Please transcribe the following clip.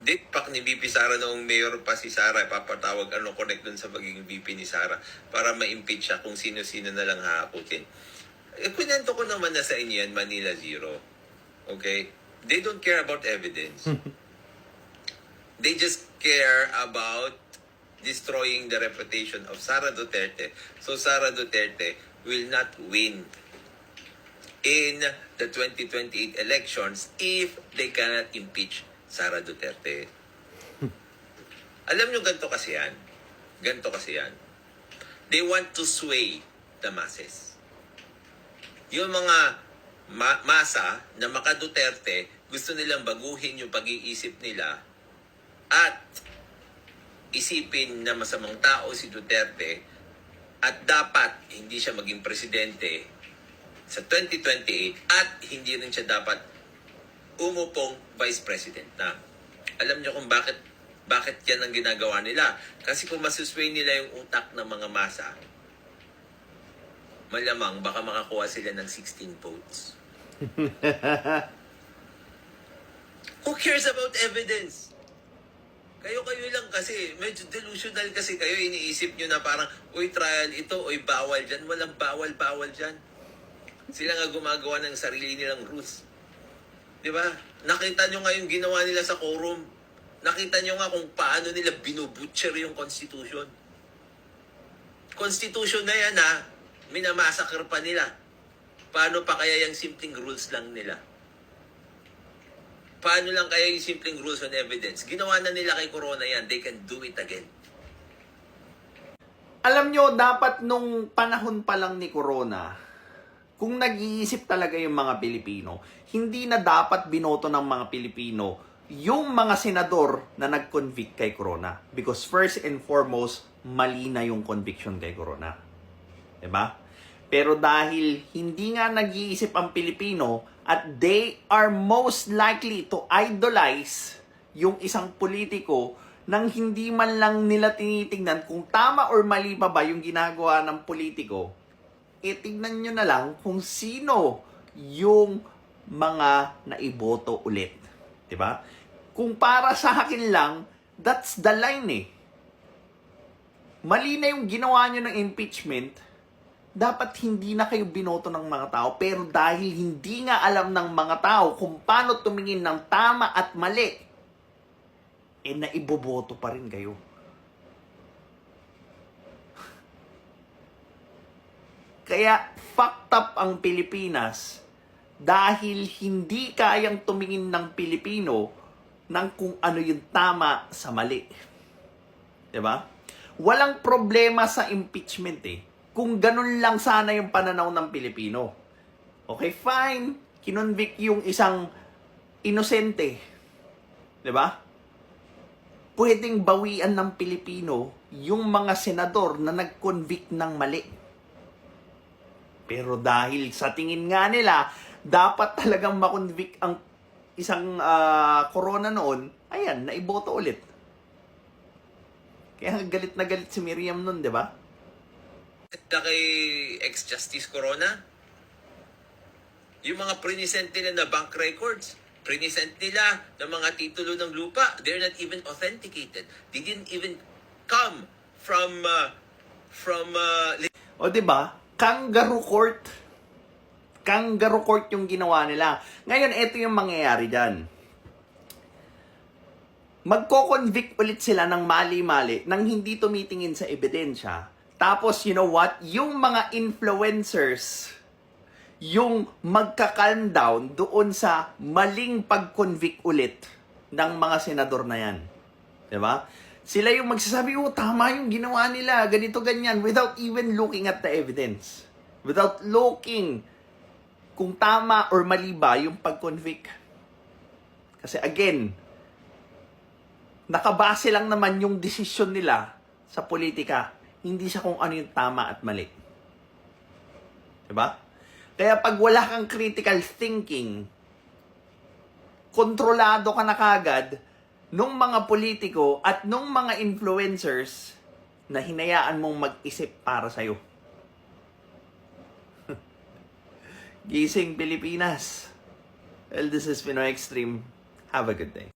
Date pack ni VP Sara noong mayor pa si Sara, papatawag connect dun sa pagiging VP ni Sara para ma-impeach siya kung sino-sino na lang hahakutin. Kwento ko naman na sa inyo yan, Manila Zero. Okay? They don't care about evidence. They just care about destroying the reputation of Sara Duterte. So Sara Duterte will not win in the 2028 elections if they cannot impeach Sara Duterte. Alam nyo, ganito kasi yan. Ganito kasi yan. They want to sway the masses. Yung mga masa na maka-Duterte, gusto nilang baguhin yung pag-iisip nila at isipin na masamang tao si Duterte at dapat hindi siya maging presidente sa 2028 at hindi rin siya dapat umupong vice president na. Alam niyo kung bakit yan ang ginagawa nila? Kasi kung masusway nila yung utak ng mga masa, malamang baka makakuha sila ng 16 votes. Who cares about evidence? Kayo-kayo lang kasi, medyo delusional kasi kayo, iniisip nyo na parang, uy, trial ito, uy, bawal dyan. Walang bawal dyan. Sila nga gumagawa ng sarili nilang rules. Diba? Nakita nyo nga yung ginawa nila sa quorum. Nakita nyo nga kung paano nila binubutcher yung Constitution. Constitution na yan, ha? Minamassacre pa nila. Paano pa kaya yung simpleng rules lang nila? Paano lang kaya yung simpleng rules on evidence? Ginawa na nila kay Corona yan. They can do it again. Alam nyo, dapat nung panahon pa lang ni Corona, kung nag-iisip talaga yung mga Pilipino, hindi na dapat binoto ng mga Pilipino yung mga senador na nag-convict kay Corona. Because first and foremost, mali na yung conviction kay Corona. Diba? Pero dahil hindi nga nag-iisip ang Pilipino at they are most likely to idolize yung isang politiko nang hindi man lang nila tinitingnan kung tama or mali pa ba yung ginagawa ng politiko, tignan nyo na lang kung sino yung mga naiboto ulit. Diba? Kung para sa akin lang, that's the line eh. Mali na yung ginawa nyo ng impeachment, dapat hindi na kayo binoto ng mga tao. Pero dahil hindi nga alam ng mga tao kung paano tumingin ng tama at mali, naiboboto pa rin kayo. Kaya fucked up ang Pilipinas dahil hindi kayang tumingin ng Pilipino ng kung ano yung tama sa mali. Diba? Walang problema sa impeachment eh. Kung ganun lang sana yung pananaw ng Pilipino. Okay, fine. Kinonvict yung isang inosente. Diba? Pwedeng bawian ng Pilipino yung mga senador na nag-convict ng mali. Pero dahil sa tingin nga nila, dapat talagang makonvict ang isang Corona noon, ayan, naiboto ulit. Kaya galit na galit si Miriam noon, di ba? Na kay ex-Justice Corona, yung mga present nila na bank records, present nila ng mga titulo ng lupa, they're not even authenticated. They didn't even come from O di ba? Kangaroo court. Kangaroo court yung ginawa nila. Ngayon, ito yung mangyayari dyan. Magko-convict ulit sila ng mali-mali nang hindi tumitingin sa ebidensya. Tapos, you know what? Yung mga influencers, yung magka-calm down doon sa maling pag-convict ulit ng mga senador na yan. Diba? Sila yung magsasabi, oh, tama yung ginawa nila, ganito, ganyan, without even looking at the evidence. Without looking kung tama or mali ba yung pag-convict. Kasi again, nakabase lang naman yung desisyon nila sa politika, hindi sa kung ano yung tama at mali. Diba? Kaya pag wala kang critical thinking, kontrolado ka na kagad nung mga politiko at nung mga influencers na hinayaan mong mag-isip para sa'yo. Gising Pilipinas. Well, this is Pinoy Extreme. Have a good day.